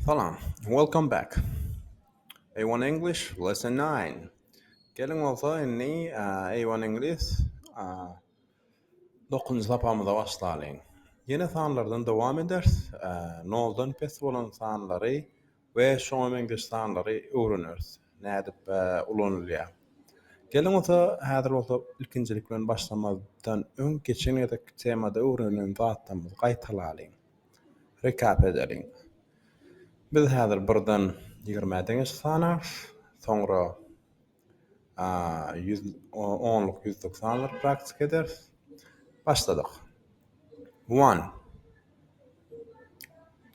Salam, welcome back. A1 English Lesson 9. Gelin olsa inni A1 English 9. lapamıza başlayalım. Yine sanlardan devam ederiz. Noldan pes olan sanları ve şoğum English sanları öğreniriz. Nädip ulanılya. Gelin olsa häzir olsa ilkinjilik bilen başlamadan ön geçen ýerdeki temada öğrenen zatlarymyzy gaýtalalım. Recap edelim. Biz häzir birden 20 sanar, soňra 10-luk 190'lar praktik ederiz. Başladık. 1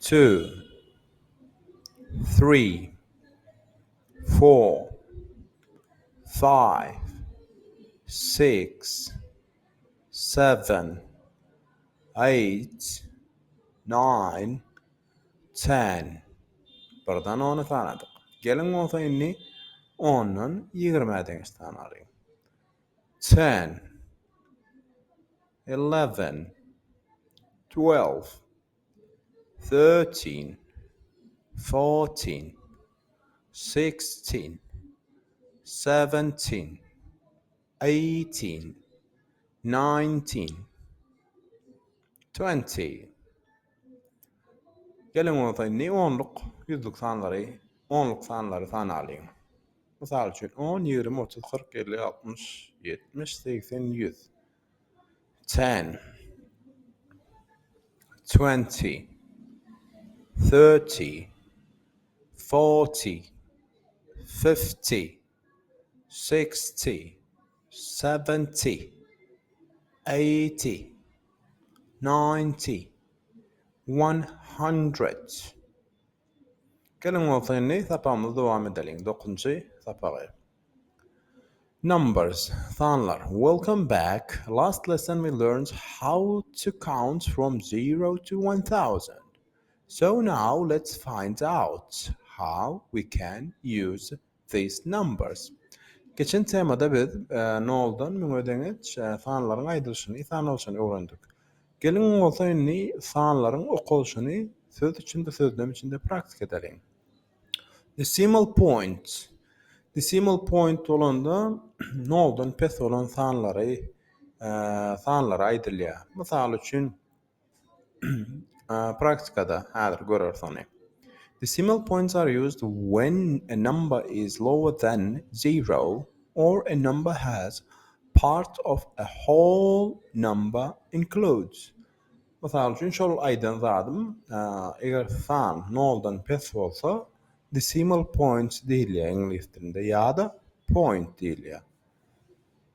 2 3 4 5 6 7 8 9 10 Birden 10'u sanadyk. Gelin bolsa inni 10'dan 20'e sanalım. 10 11 12 13 14 16 17 18 19 20 Gelin bolsa inni 10'luk 100'lük sanlary sanalım. Misal üçin 10, 20, 30, 40, 50, 60, 70, 80, 100. 10 20 30 40 50 60 70 80 90 100. Gelin bolsa inni sapamyzy dowam edelim. 9-njy sapagy. Numbers, sanlar. Welcome back. Last lesson we learned how to count from 0 to 1000. So now let's find out how we can use these numbers. Geçen temada biz noldan müňedeňiz sanlaryň aýdylşyny, sanalşyny öwrendik. Gelin bolsa inni sanlaryň okulşyny söz içinde sözlem içinde praktik edelim. Decimal point. Decimal point olanda noldan pes olan sanlary aýdylýar. Mysal üçin praktikada häzir görürsüň. Decimal points are used when a number is lower than 0 or a number has part of a whole number includes. Mysal üçin şol aýdan zadym, eger san noldan pes bolsa decimal points diýilýär ingliz dilinde ýa-da point diýilýär.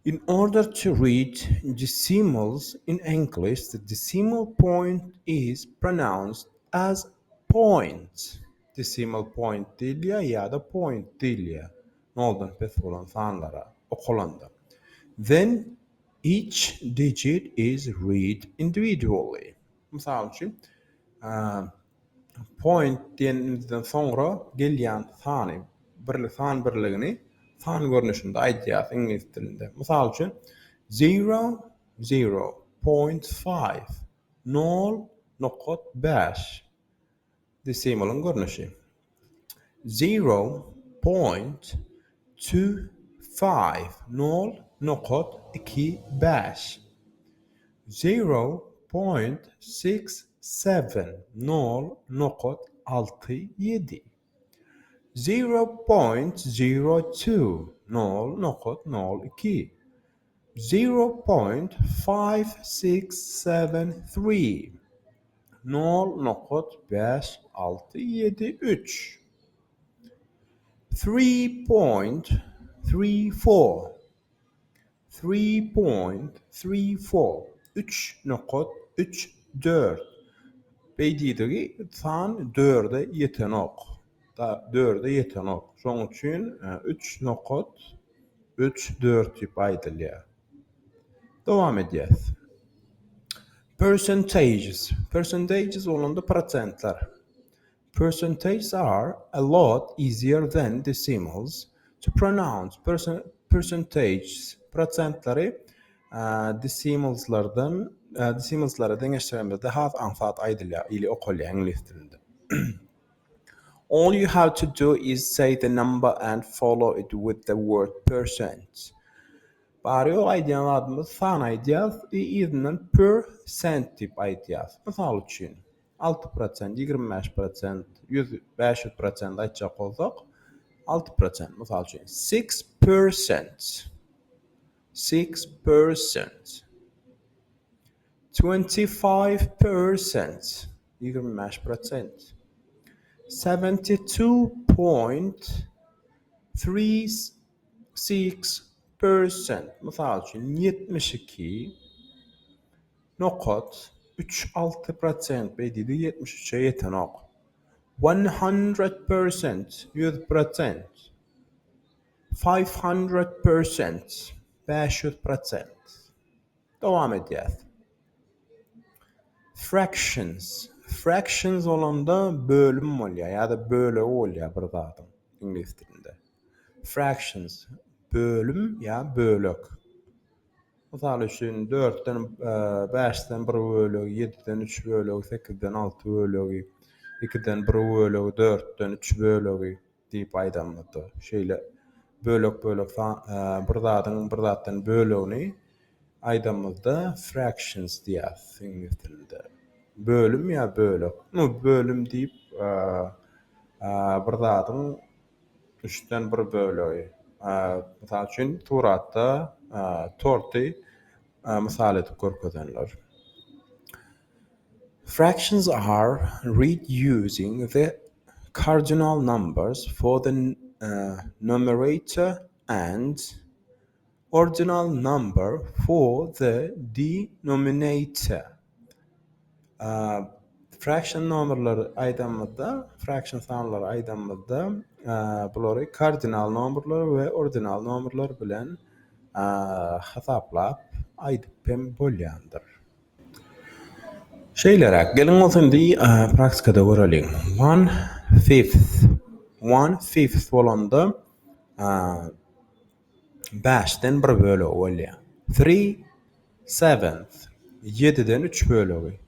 In order to read decimals in English, the decimal point is pronounced as point. Decimal point diýilýär ýa-da point diýilýär. Noldan pes bolan sanlara okulanda. Then each digit is read individually. Mysal üçin, point diýenden soňra gelýän sany, san birligini san görnüşinde aýdýar ingliz dilinde. Mysal üçin 0.5 0.5 decimalyň görnüşi. 0.25 0.25 0.67 0.67 0.02 0.02 0.5673 0.5673 3.34 3.34 3.34 beýdidigi san 4'e ýeten ok. Da 4'e ýeten ok. Şoň üçin 3.34 diýip aýdylýar. Dowam edýäs. Percentages. Percentages olanda prosentler. Percentages are a lot easier than decimals to pronounce. Percentages prosentlary decimalslara deňeşdirende daha ansat aýdylýar ili okulýar ingliz dilinde. All you have to do is say the number and follow it with the word percent. Bari yol aydiyan adımız san aydiyaz, izinden percent dip aydiyaz. Misal üçün 6%, 25%, 500% aytjak bolsak 6%. Misal üçün 6%, 6%, 25%, 25%, 72.36%. Misal üçün 72.36% beydi 73'e yeten ok. 100%, 100%, 500%, 500%. Devam edeceğiz. Fractions. Fractions olanda bölüm oluyor ya da bölü oluyor bir zaten İngiliz dilinde. Fractions. Bölüm ya bölük. Misal üçün 4'ten 5'ten 1 bölük, 7'den 3 bölük, 8'den 6 bölük, 2'den 1 bölük, 4'ten 3 bölük deyip aydamladı. Şeyle bölük bir zaten bölüğünü aydamızda fractions diyaz İngiliz dilinde. Bölüm ya bölük. Bölüm deyip bir zaten 3'ten 1 bölüğü. Misal üçün turatda torti misal edip görkezenler. Fractions are read using the cardinal numbers for the numerator and ordinal number for the denominator. Fraction numberları aydamada, fraction sanları aydamada bunları cardinal numberları ve ordinal numberları bilen hesaplap aydıp bölýändir. Şeylerek gelin olsun diye praktikada görelim. 1/5 bolanda 5'ten 1 bölüğü bolýar. 3/7, 7'den 3 bölüğü.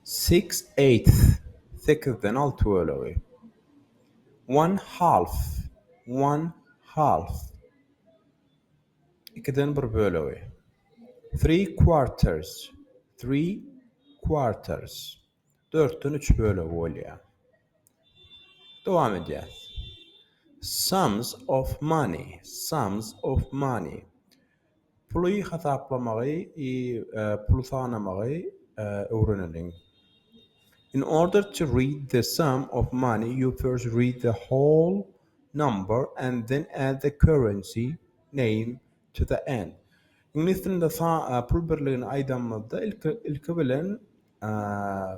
6/8, 8'den 6 bölüğü. 1/2, 1/2, 2'den 1 bölüğü. 3/4, 3/4, 4'ten 3 bölüğü bolýar. Devam edeceğiz. Sums of money, sums of money. Pulu hesaplamagy, pulu sanamagy öwrenelim. In order to read the sum of money, you first read the whole number and then add the currency name to the end. İngiliz dilinde pul birligini aydamada ilki bilen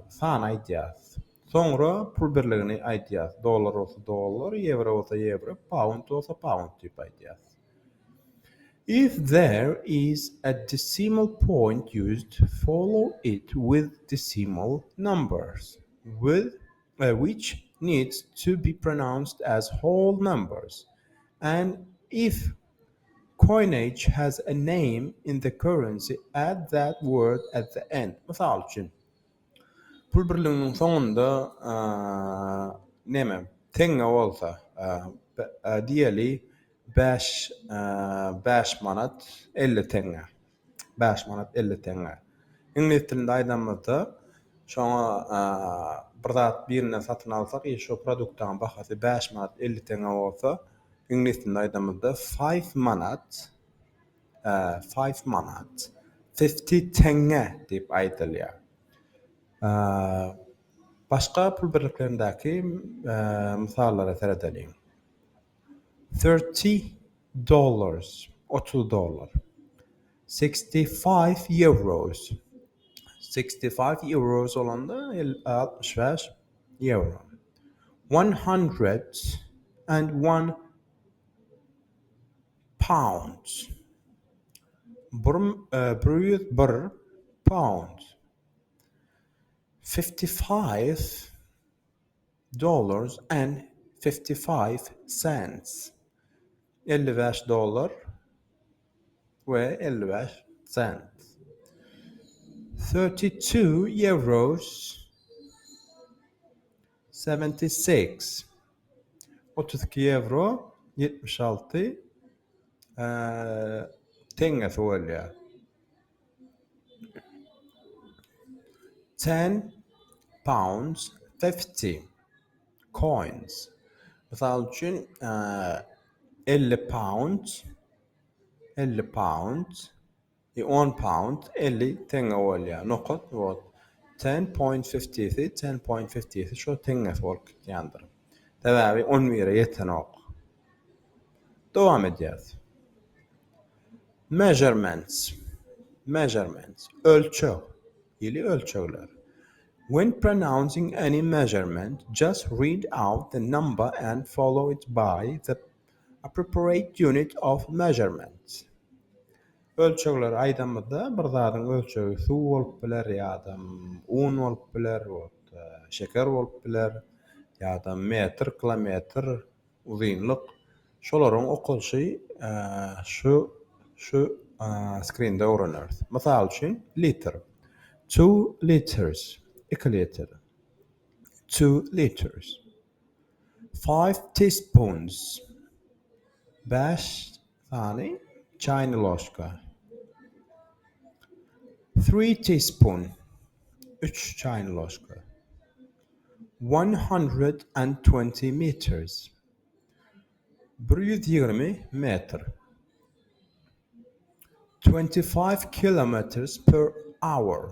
san aydiyaz. Sonra pul birligini aydiyaz. Dolar olsa dolar, euro olsa euro, pound olsa pound deyip aydiyaz. If there is a decimal point used, follow it with decimal numbers, which needs to be pronounced as whole numbers. And if coinage has a name in the currency, add that word at the end. Misal üçün, pul birliginin sonunda neme tenge olsa, diýeli 5 manat 50 tenge. 5 manat 50 tenge. İngiliz dilinde aydamada şoňa bir zat birine satyn alsak, şu produktaň bahasy 5 manat 50 tenge bolsa, İngiliz dilinde aydamada 5 manat 50 tenge deyip aýdylýar. Başka pul birliklerindäki misallara seredelim. $30, $30. 65 euros. 65 euros olanda 65 euro. 101 pounds. 101 pound. $55.55. 55 dolar ve 55 cent. 32 euros 76. 32 euro 76 tenge ثوالي 10 pounds 50 coins مثال üçün 50 pound 50 pound 1 pound 50 tenge وليا نقط وات 10.50 10.50 شو tenge folk ياندر تبعي أنميرة يتناق دوام الدياث measurements ölçü ili ölçüler. When pronouncing any measurement, just read out the number and follow it by the appropriate unit of measurement. Ölçüler aydamda birdadyň ölçügi su bolup biler, ýa-da un bolup biler, şeker bolup biler, ýa-da metr, kilometr, uzynlyk. Şolaryň okulşy şu screen'de öwrenir. Mysal üçin liter. 2 liters. 2 liter. 2 liters. 5 teaspoons. 5 tane çay loşka. 3 teaspoon. 3 çay loşka. 120 meters. 120 metr. 25 kilometers per hour.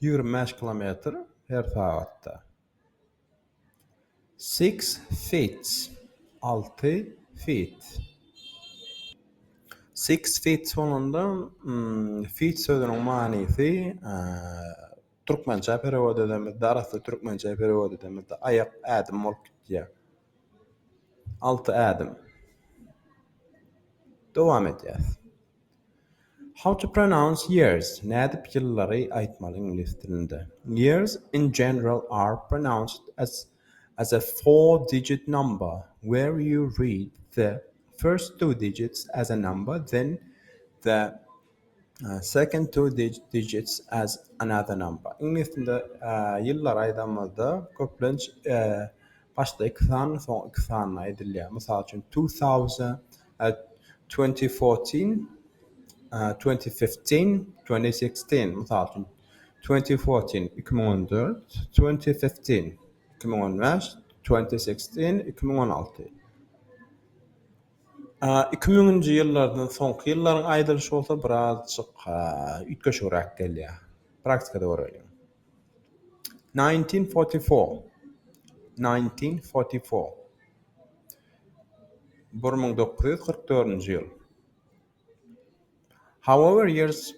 25 kilometre her saatte. 6 feet. 6 feet. 6 feet sonunda feet sözünün manisi Türkmençe perewod edemizde, arasy Türkmençe perewod edemizde ayak adam bolup gitýär. 6 adam. Dowam edýäs. How to pronounce years? Nädip ýyllary aýtmaly ingliz dilinde. Years in general are pronounced as a 4-digit number, where you read the first 2 digits as a number, then the second 2 digits as another number. İngiliz dilinde ýyllar aýdamazda köplenç başda 2 san, soň 2 san aýdylýar. Mysal üçin 2000, 2014, 2015, 2016. Mysal üçin 2014 2014, 2015 2015, 2016 2016. 2000-nji ýyllardan soňky ýyllaryň aýdylşy bolsa birazçyk ütgeşirak gelýär. Praktikada görelim. 1944 1944 1944-nji ýyl. However, years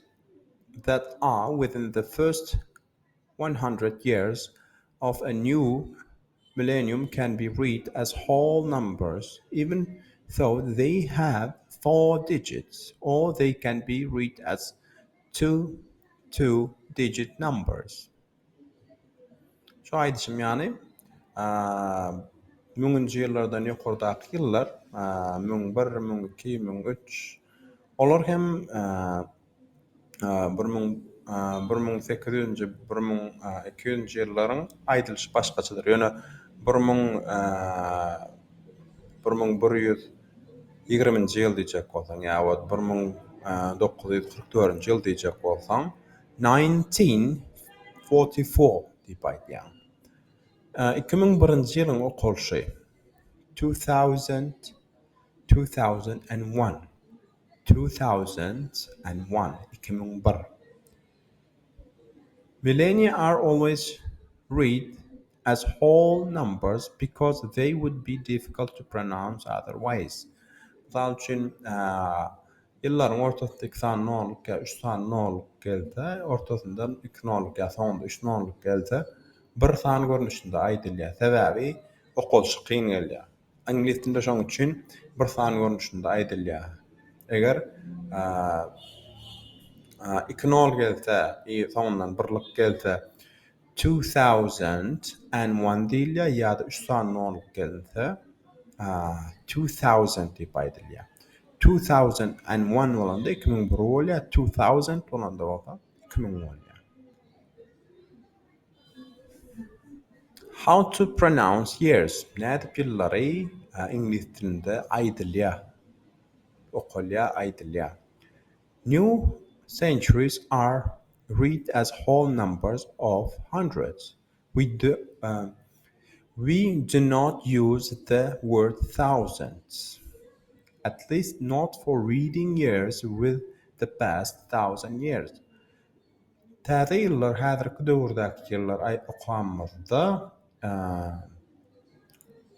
that are within the first 100 years of a new millennium can be read as whole numbers, even though they have 4 digits, or they can be read as two-digit numbers. Şu aýdyşym ýany 1000-nji ýyllardan ýokardaky ýyllar 1001, 1002, 1003 olar hem 1800-nji 1200-nji ýyllaryň aýdylşy başgaçadyr. Ýöne 1120-nji ýyl diýjek bolsaň ýa-da 1944-nji ýyl diýjek bolsaň 1944 diýip aýdýar. 2001-nji ýylyň okulşy 2001 2001. Millennia are always read as whole numbers because they would be difficult to pronounce otherwise. Misal üçin ýyllaryň ortasynda 2 san noluk, 3 san noluk gelse, ortasyndan 2 noluk ýa sonunda 3 noluk gelse, bir san görnüşinde aýdylýar. Sebäbi okulşy kyn gelýär. İngiliz dilinde şoň üçin bir san görnüşinde aýdylýar. Eger 2 nol gelse, sonundan birlik gelse 2001 diýilýär ýa-da 3 san noluk gelse 2000 diýip aýdylýar. 2001 bolanda 2001 bolýar, 2000 bolanda bolsa 2000 bolýar. How to pronounce years? Nädip yılları İngiliz dilinde aydılya, okulya, aydılya. New centuries are read as whole numbers of hundreds. We do not use the word thousands, at least not for reading years with the past 1,000 years. Täze yıllar häzirki döwürdäki yıllar okamazda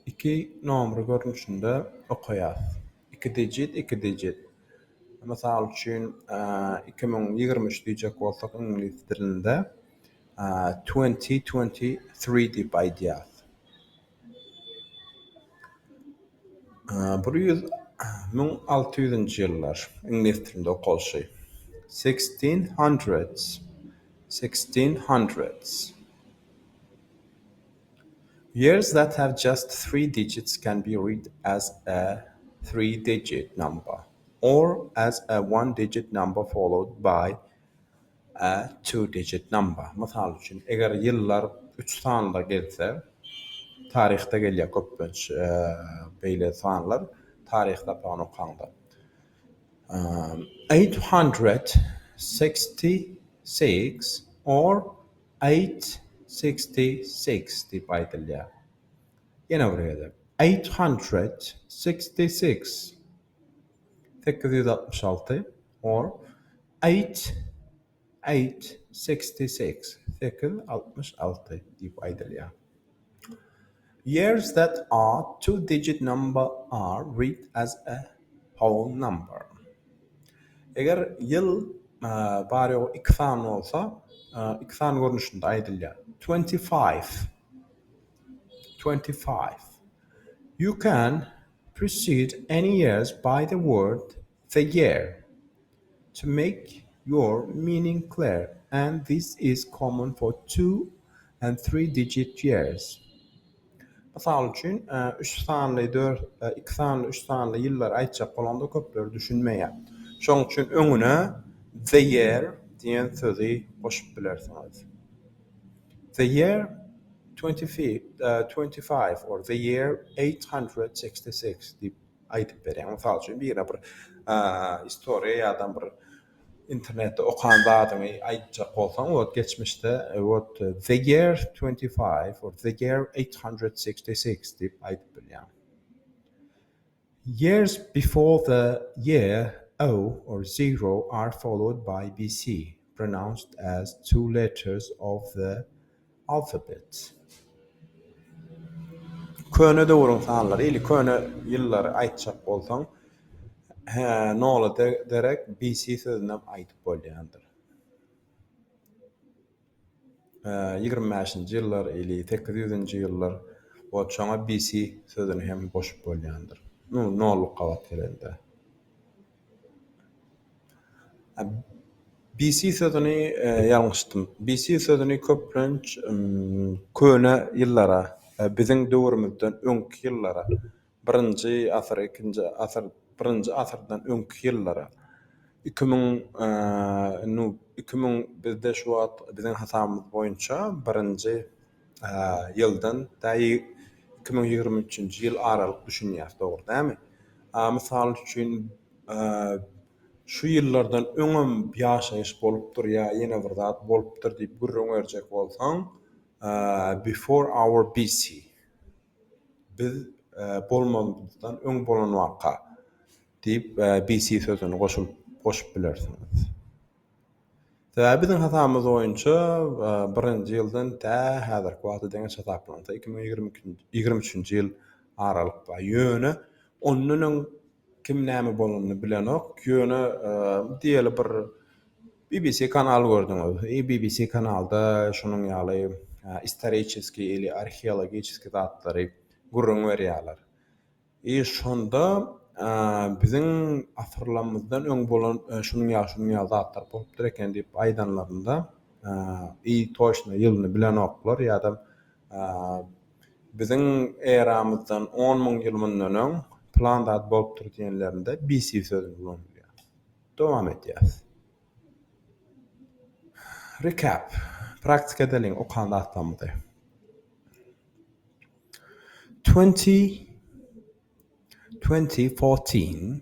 iki nomry görnüşinde okaýas. Iki digit. Mesela üçün 2023 diýjek bolsak İngiliz dilinde 2023 diýip aýdýar. 1600-nji ýyllar İngiliz dilinde okalşy. 1600s. Years that have just 3 digits can be read as a 3-digit number or as a 1-digit number followed by a 2-digit number. Mesela üçün eger yıllar 3 sanla gelse, tarihte gelýär köpünç beýle sanlar tarihte pan okanlar. 866 or 866 diýip aýdylýar. Ýene bir ýerde 866 866 or 866 866 diýip aýdylýar. Years that are 2-digit number are read as a whole number. Eger yıl bari o 2 san olsa, 2 san görnüşinde aýdylýar. 25. You can precede any years by the word the year to make your meaning clear, and this is common for 2 and 3-digit years. Mesela üçün 3 sanly 2 sanly 3 sanly yıllar aýtjak bolanda köpler düşünmeýär. Şoň üçin öňüne the year diýen sözi goşup bilersiňiz. The year 25 or the year 866 diýip aýdyp berýär. Mesela üçin bir historia ýa-da bir internette okan zadyny aýtjak bolsaň, o geçmişde the year 25 or the year 866 diýip aýdyp berýär. Years before the year O or 0 are followed by BC, pronounced as 2 letters of the alphabet. Köne döwrüň sanlary, ili köne ýyllary aýtjak bolsaň, nola derek BC sözüne aýdyp bolýandyr. 25-nji ýyllar ili 800-nji ýyllar o çoňa BC sözüni hem goşup bolýandyr. Nolu gawat gelende. BC sözüni ýalňyşdym. BC sözüni köplenç köne ýyllara, biziň döwrümizden öňki ýyllara, 1-nji asyr, 2-nji asyr, 1-nji asyrdan öňki ýyllara 2000 bizde şu wagt biziň hasabymyz boýunça 1-nji ýyldan daýy 2023-nji ýyl aralyk düşünýär, dogry dämi? Mysal üçin şu ýyllardan öňem ýaşaýyş bolupdyr ýa ýene bir zat bolupdyr diýip gürrüň berjek bolsaň, before our BC. Biz bolmamyzdan öň bolan waka diýip BC sözüni goşup bilersiňiz. Biziň hasabymyz boýunça 1-nji ýyldan ta häzirki wagta deňe hasaplansa 2023-nji ýyl aralykda ýöne ondan kim näme bolanyny bilenok ýöne diýeli bir BBC kanal gördüňiz. BBC kanalda şonuň ýaly исторический или археологический zatlary gurrun berýärler. Şonda biziň asyrlarymyzdan öň bolan şunuň ýa zatlar bolupdyr eken diýip aýdanlarynda toşna ýylyny bilenoklar ýa-da biziň eramyzdan 10.000 ýyl mundan öň plan zat bolupdyr diýenlerinde BC sözüni kullanýar. Dowam edýär. Recap. Praktik edeliň okan zatlarymyzy. 20 2014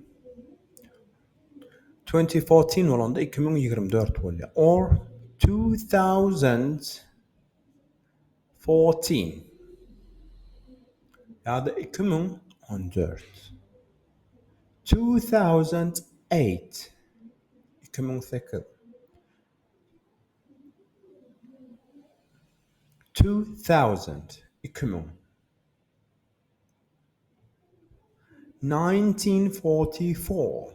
2014 bo'landa 2024 bo'ldi. Or 2014 ya da 2014 2008 2008 2000 2000 1944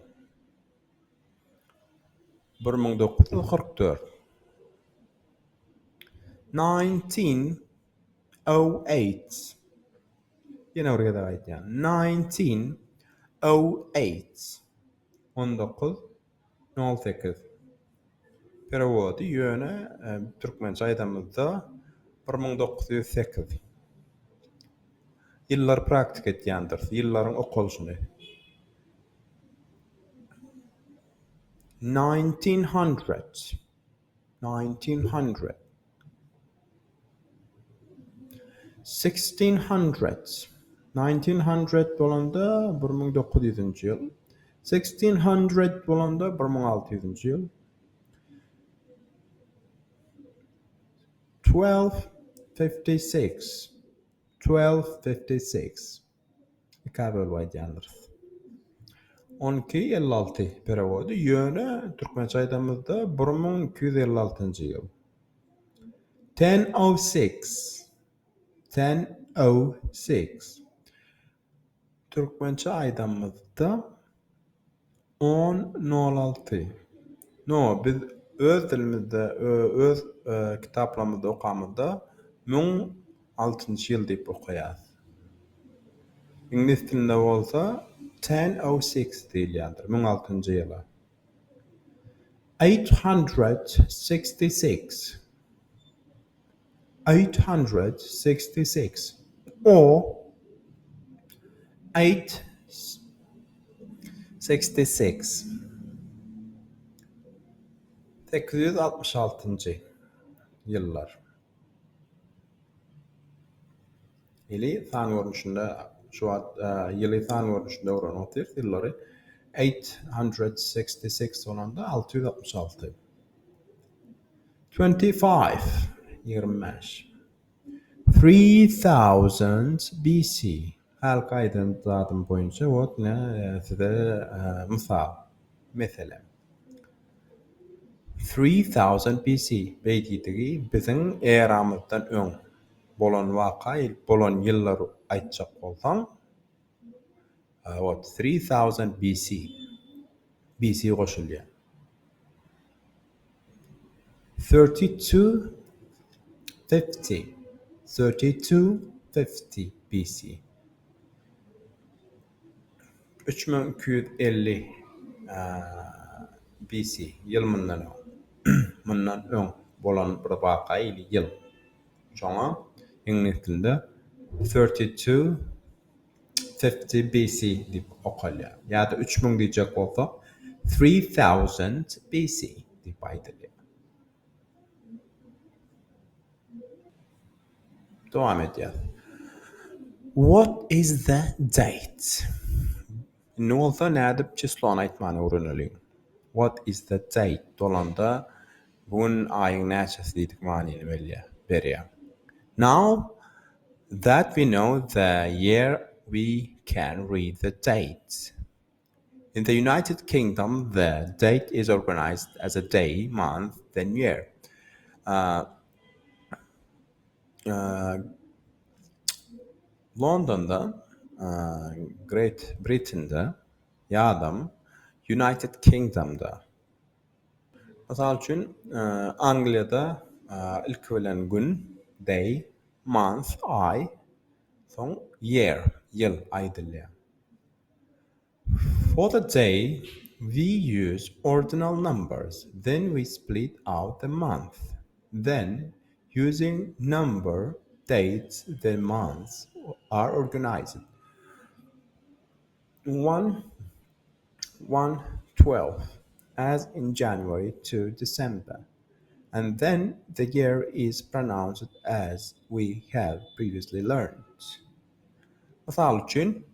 1944 1908 yine oraya ait yani 1908 1908 Переводы yöne Türkmençe aytamızda 1908 yıllar praktik etýändir. Yılların okulşuny. 1900 1900 1600 1900 bolanda 1900-nji ýyl 1600 bolanda 1600-nji ýyl 1256 1256 Kabul waýdandyr. 1256 perewody ýöne Türkmençe aýdamyzda 1256-njy ýyl 1006 1006 Türkmençe aýdamyzda 1006 No, biz öz dilimizde, öz kitaplarymyzda okamyzda 1006-njy ýyl diýip okaýas. İngiliz dilinde bolsa 1006 diýilýändir, 1006-njy ýyla. 866 866 or 866 866-njy ýyllar. Eli san görnüşinde şu ýyly san görnüşinde öwrenýär ýyllary 866 bolanda 666 25 25 3000 BC halk aýdymdadyň boýunça wot ne size mysal mesela 3000 BC beýdigi biziň eramyzdan öň bolan waka bolan ýyllary aýtjak bolsaň what 3000 BC BC goşulýar 3250 3250 BC 3250 BC ýyl mundan öň bolan bir waka ýyly şoňa İngiliz dilinde 3250 BC diýip okalýar. Ýa-da 3000 diýjek bolsak 3000 BC diýip aýdylýar. Dowam edýär. What is the date? Ne olsa nädip çyslany aýtmany öwreneli. What is the date? Dolanda bugün aýyň näçesi diýdik manyny berýär. Now that we know the year, we can read the date. In the United Kingdom, the date is organized as a day, month, then year. London'da, Great Britain'da, ýa-da United Kingdom'da. Masal üçin Angliýada ilk bilen gün, day, month, ay, soň year, ýyl aýdylýar. For the day, we use ordinal numbers, then we split out the month. Then, using number, dates, the months are organized. 1, 12, as in January to December. And then the year is pronounced as we have previously learned. Misal üçün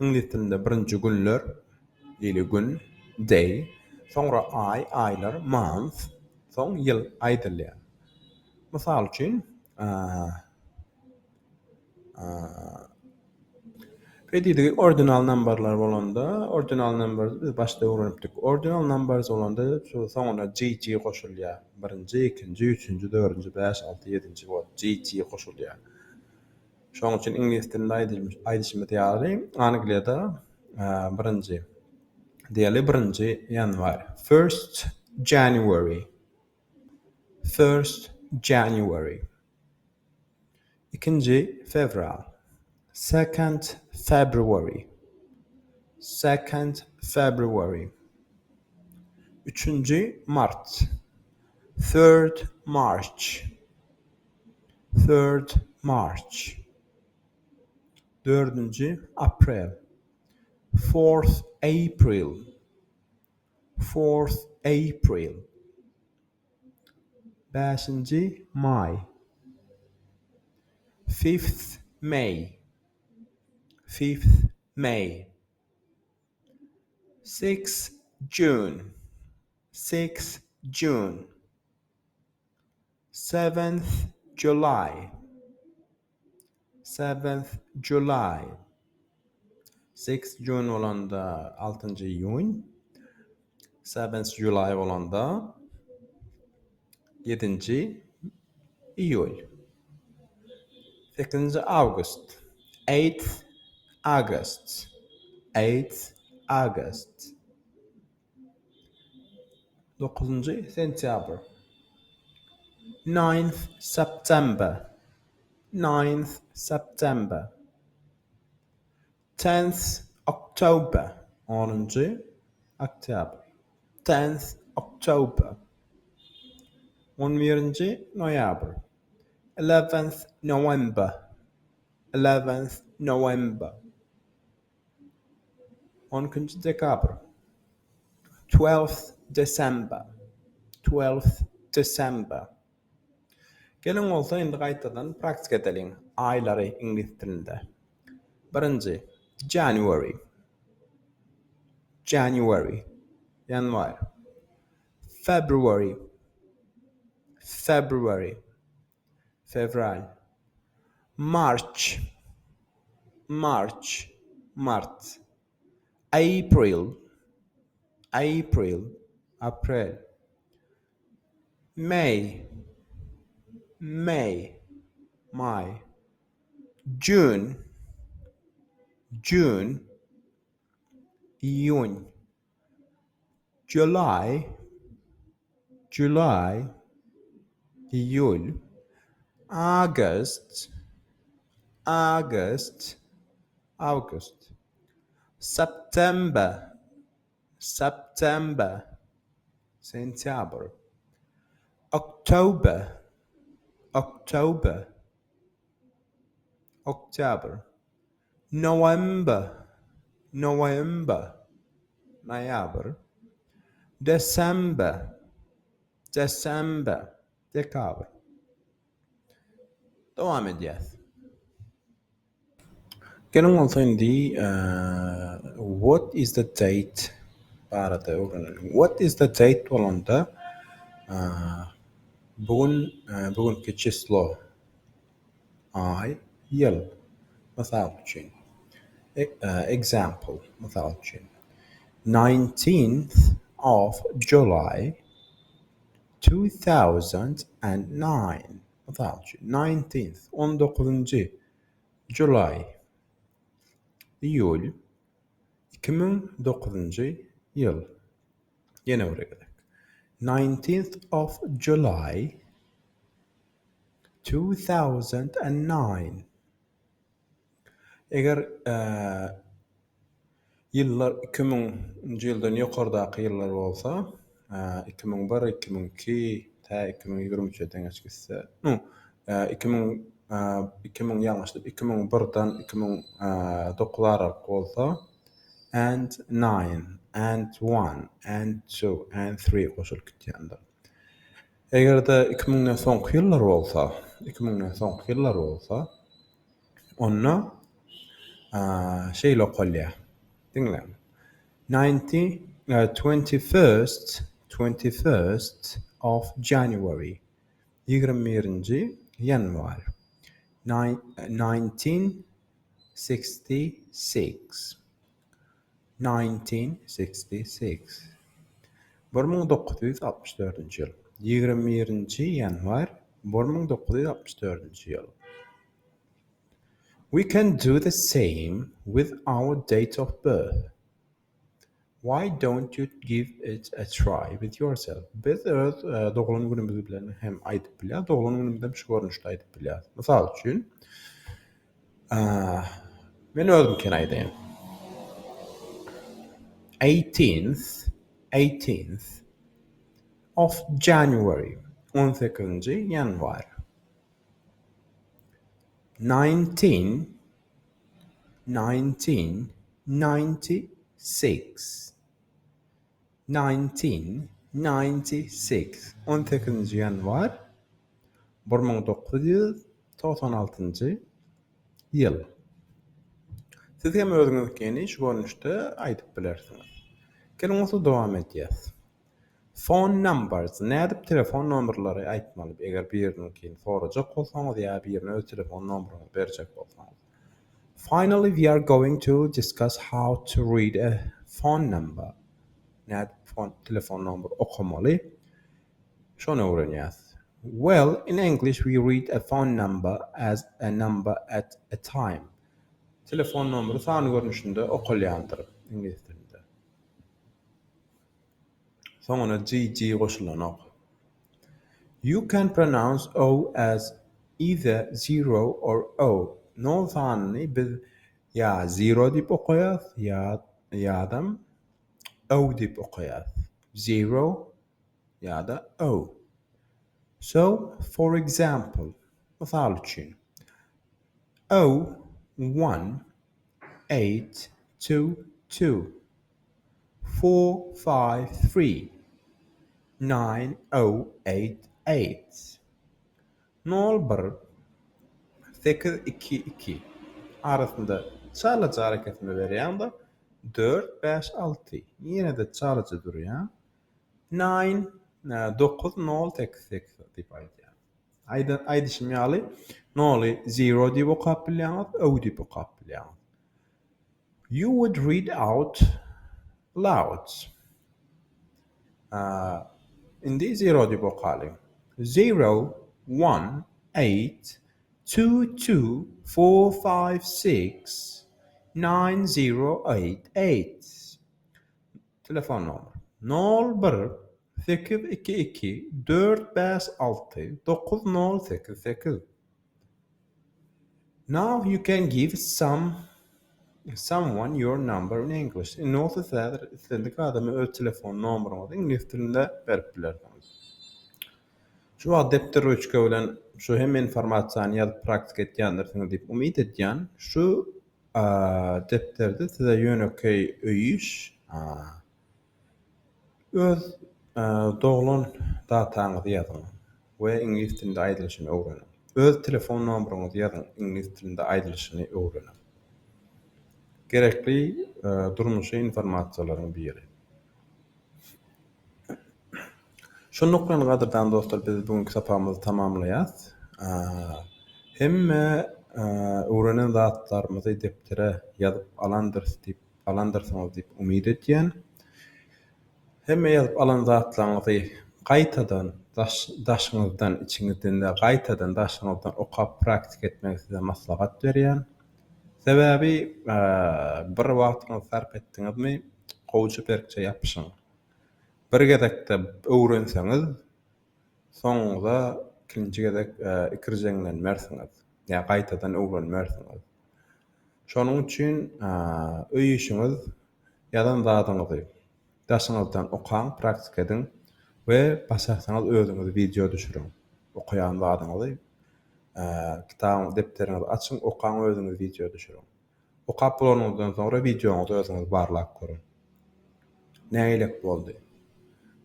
ingliz tilinde birinci günler ili gün, day, sonra ay, aylar, month, soň yıl, aýdylýar. Misal üçün Pedidigi ordinal numberlar bolanda, ordinal numbers biz başda öwrenipdik. Ordinal numbers bolanda şu soňuna GG goşulýar. Birinji, ikinji, üçünji, dördünji, 5, 6, 7-nji bol GG goşulýar. Şoň üçin ingliz dilinde aýdyşmy diýýäri, Angliýada birinji diýeli birinji ýanwar. First January. First January. İkinji fevral. Second February. Second February. Üçüncü Mart. Third March. Third March. Dördüncü April. Fourth April. Fourth April. Beşinci May. Fifth May. Fifth May. 6th June. 6th June. 7th July. 7th July. 6th June olanda 6-njy iyun. 7th July olanda 7-nji iyul. 8-nji August. 8th August. 8th August. 9-njy September. 9th September. 9th September. 10th October. 10-njy Oktyabr. 10th October. 11-nji Noyabr. 11th November. 11th November. 12-nji Dekabr. 12th December. 12th December. Gelin olsa indi gaýtadan praktik edeliň aýlary ingliz tilinde. Birinji January. January. Yanvar. February. February. Fevral. March. March. Mart. April. April. April. May. May. May. June. June. Iyun. July. July. Iyul. August. August. August. September. September. September. October. October. October. November. November. Noyabr. December. December. Dekabr. Devam edeceğiz. Gelin olsa indi what is the date barada öğrenelim. What is the date olanda bugünkü çislo ay yıl misal üçün example misal üçün 19th of July 2009 misal üçün 19th July iyul 2009 yıl. Yine oraya gidelim. 19th of July 2009. Eğer yıllar 2000-nji ýyldan ýokardaky yıllar bolsa, 2001, 2002, ta 2023 teňeş gitse, 2000 ýalňyşdyk, 2001-den 2009 aralykda bolsa, and 9, and 1, and 2, and 3 goşulyp gitýändir. Egerde 2000-den soňky ýyllar bolsa, onda şeyle okolya. Dinle. 21st of January. 21. yanvar. 1966. 1966. 1964 yıl. 21. yanvar 1964 yıl. We can do the same with our date of birth. Why don't you give it a try with yourself? Biz öz doğulun günümüz bilen hem aytıp bilýär, doğulun günümizde bir şey görnüşde aytıp bilýär. Mysal üçin, men özümken aýdaýyn. 18th of January, 18. yanvar. 1996. 1996. 18. yanvar 1996 yıl. Siz hem özüňizdikini şu görnüşde aýdyp bilersiňiz. Gelin osu dowam edýäs. Phone numbers. Nädip telefon numberlary aýtmaly? Eger birininkini sorajak bolsaňyz ýa birine öz telefon numberyny berjek bolsaňyz. Finally, we are going to discuss how to read a phone number. Nädip telefon number okumaly? Şonu öwrenýäs. Well, in English we read a phone number as a number at a time. Telefon numbery sany görnüşinde okulýandyr ingilis dilinde. Soňuna GG goşulan ok. You can pronounce O as either zero or O. No sanyny biz ya zero dip okuýas ýa-da O dip okuýas. Zero ýa-da O. So, for example, mysal üçin 01822 453 9088 01 822 arasında çalıcı hareketini veren da 456 yine de çalıcı durýar 9088 dip aýdýar. Aýdyşym ýaly 0 dip okap bilýäňiz, O dip okap bilýäňiz. You would read out loud. Indi 0 dip okaly. 0 1 8 2 2 4 5 6 9088. Telefon number 01 822 456 9088. Now you can give someone your number in English. Notice that istedik adamı öz telefon numberyny ingilis dilinde berip bilersiňiz. Şu adepter üçge bilen şu hem informasiýany ýazyp praktik etýändirsiňiz diýip umyt edýän. Şu depterde size ýönekey öýüş öz doğulun dataňyzy ýazyň we ingilis dilinde aýdylyşyny öwrenin. Öz telefon numberyňyzy ýazyň, ingilis dilinde aýdylyşyny öwrenin. Gerekli durmuşy informasiýalaryň biri. Şonuklan gadyrdan dostlar biz bugünkü sapamyzy tamamlaýas. Hemme öwrenen zatlarymyzy deptere ýazyp alandyrsyňyz diýip umyt etýän. Hemme ýazyp alan zatlaryňyzy gaýtadan daşyňyzdan içiňizden gaýtadan daşyňyzdan okap praktik etmek size maslahat berýän. Sebäbi bir wagtyňyzy sarp etdiňizmi, gowjy berkçe ýapyşyň. Bir gezekde öwrenseňiz, soňňyza ikinji gezek ikirjenglenmersiňiz. Ýa gaýtadan öwrenmersiňiz. Şonuň üçin öýüşiňiz ýadan zadyňyzy daşyňyzdan okaň, praktik ediň we başarsaňyz özüňiz video düşüriň. Okuyan zadyňyzy kitab depteriňizi açyň, okaň özüňiz video düşüriň. Okap bolanyndan soňra videoňyzy özüňiz barlap görüň. Näýlek boldy?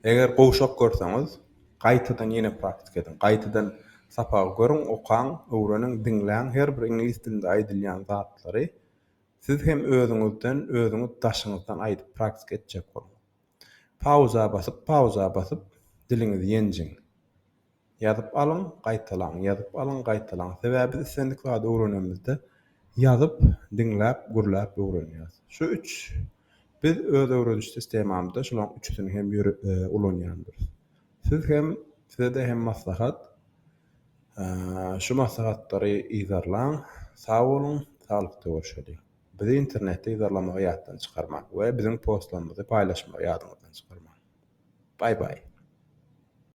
Eger gowşak görseňiz, gaýtadan ýene praktik ediň. Gaýtadan sapa görüň, okaň, öwreniň, diňläň her bir ingilis dilinde aýdylýan zatlary Siz hem özüňiz daşyňyzdan aýdyp praktik etjek boluň. Pauza basyp diliňizi ýenjiň. Ýazyp alyň, gaýtalaň, ýazyp alyň, gaýtalaň. Sebäbi islendik wagtda öwrenemizde ýazyp, diňläp, gürläp öwrenýäs. Şu üç biz öz öwreniş sistemamyzda şulaň üçsini hem ulanýandyr. Size de hem maslahat. Şu maslahatlary ýazarlaň. Sag bolun, salykda görüşelim. Bizi internetde ýazarlamagy ýatdan çykarmak we biziň postlarymyzy paýlaşmagy ýadyňyzdan çykarmak. Bye bye.